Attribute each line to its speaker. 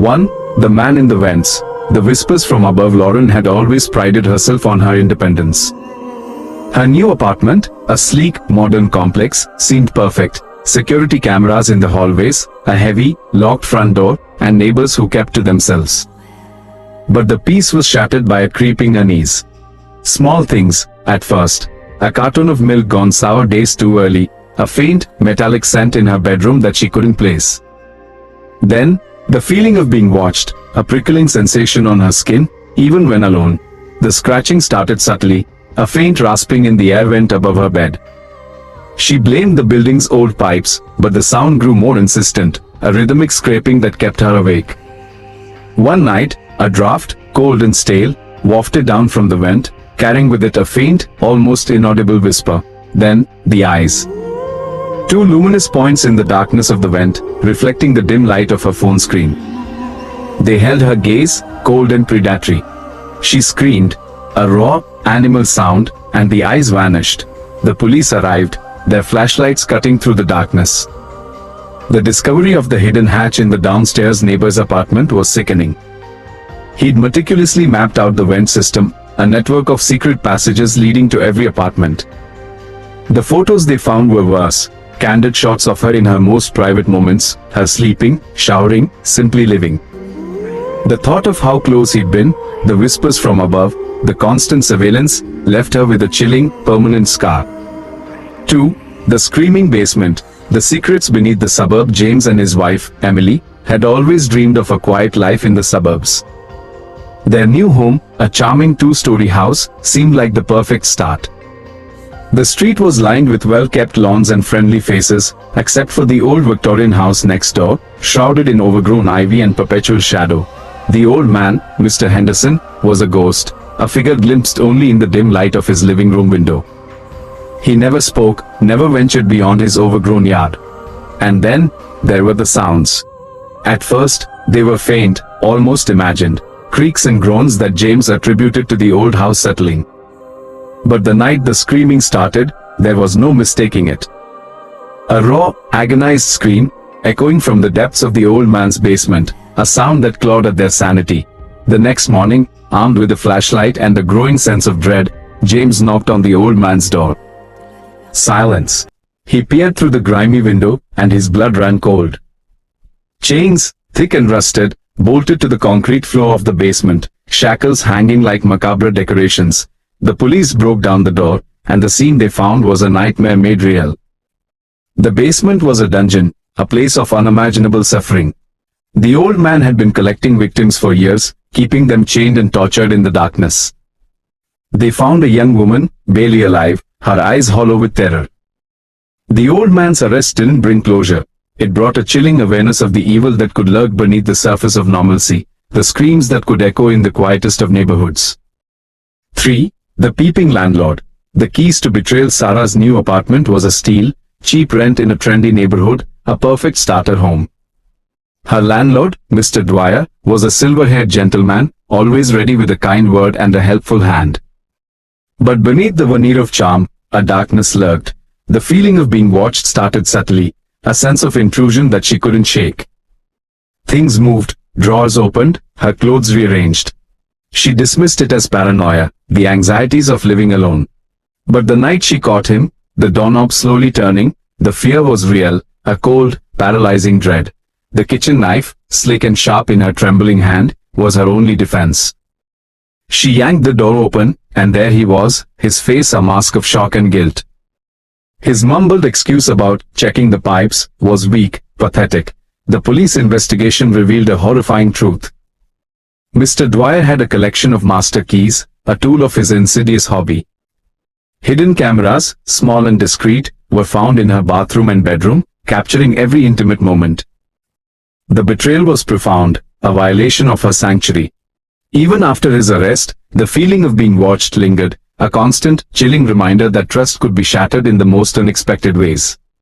Speaker 1: 1. The man in the vents. The whispers from above. Lauren had always prided herself on her independence. Her new apartment, a sleek, modern complex, seemed perfect. Security cameras in the hallways, a heavy, locked front door, and neighbors who kept to themselves. But the peace was shattered by a creeping unease. Small things, at first. A carton of milk gone sour days too early, a faint, metallic scent in her bedroom that she couldn't place. Then, the feeling of being watched, a prickling sensation on her skin, even when alone. The scratching started subtly, a faint rasping in the air went above her bed. She blamed the building's old pipes, but the sound grew more insistent, a rhythmic scraping that kept her awake. One night, a draft, cold and stale, wafted down from the vent, carrying with it a faint, almost inaudible whisper. Then, the eyes. Two luminous points in the darkness of the vent, reflecting the dim light of her phone screen. They held her gaze, cold and predatory. She screamed, a raw, animal sound, and the eyes vanished. The police arrived, their flashlights cutting through the darkness. The discovery of the hidden hatch in the downstairs neighbor's apartment was sickening. He'd meticulously mapped out the vent system, a network of secret passages leading to every apartment. The photos they found were worse. Candid shots of her in her most private moments, her sleeping, showering, simply living. The thought of how close he'd been, the whispers from above, the constant surveillance, left her with a chilling, permanent scar. 2. The screaming basement. The secrets beneath the suburb. James and his wife, Emily, had always dreamed of a quiet life in the suburbs. Their new home, a charming two-story house, seemed like the perfect start. The street was lined with well-kept lawns and friendly faces, except for the old Victorian house next door, shrouded in overgrown ivy and perpetual shadow. The old man, Mr. Henderson, was a ghost, a figure glimpsed only in the dim light of his living room window. He never spoke, never ventured beyond his overgrown yard. And then, there were the sounds. At first, they were faint, almost imagined, creaks and groans that James attributed to the old house settling. But the night the screaming started, there was no mistaking it. A raw, agonized scream, echoing from the depths of the old man's basement, a sound that clawed at their sanity. The next morning, armed with a flashlight and a growing sense of dread, James knocked on the old man's door. Silence. He peered through the grimy window, and his blood ran cold. Chains, thick and rusted, bolted to the concrete floor of the basement, shackles hanging like macabre decorations. The police broke down the door, and the scene they found was a nightmare made real. The basement was a dungeon, a place of unimaginable suffering. The old man had been collecting victims for years, keeping them chained and tortured in the darkness. They found a young woman, barely alive, her eyes hollow with terror. The old man's arrest didn't bring closure. It brought a chilling awareness of the evil that could lurk beneath the surface of normalcy, the screams that could echo in the quietest of neighborhoods. 3. The peeping landlord. The keys to betrayal. Sarah's new apartment was a steal, cheap rent in a trendy neighborhood, a perfect starter home. Her landlord, Mr. Dwyer, was a silver-haired gentleman, always ready with a kind word and a helpful hand. But beneath the veneer of charm, a darkness lurked. The feeling of being watched started subtly, a sense of intrusion that she couldn't shake. Things moved, drawers opened, her clothes rearranged. She dismissed it as paranoia, the anxieties of living alone. But the night she caught him, the doorknob slowly turning, the fear was real, a cold, paralyzing dread. The kitchen knife, slick and sharp in her trembling hand, was her only defense. She yanked the door open, and there he was, his face a mask of shock and guilt. His mumbled excuse about checking the pipes was weak, pathetic. The police investigation revealed a horrifying truth. Mr. Dwyer had a collection of master keys, a tool of his insidious hobby. Hidden cameras, small and discreet, were found in her bathroom and bedroom, capturing every intimate moment. The betrayal was profound, a violation of her sanctuary. Even after his arrest, the feeling of being watched lingered, a constant, chilling reminder that trust could be shattered in the most unexpected ways.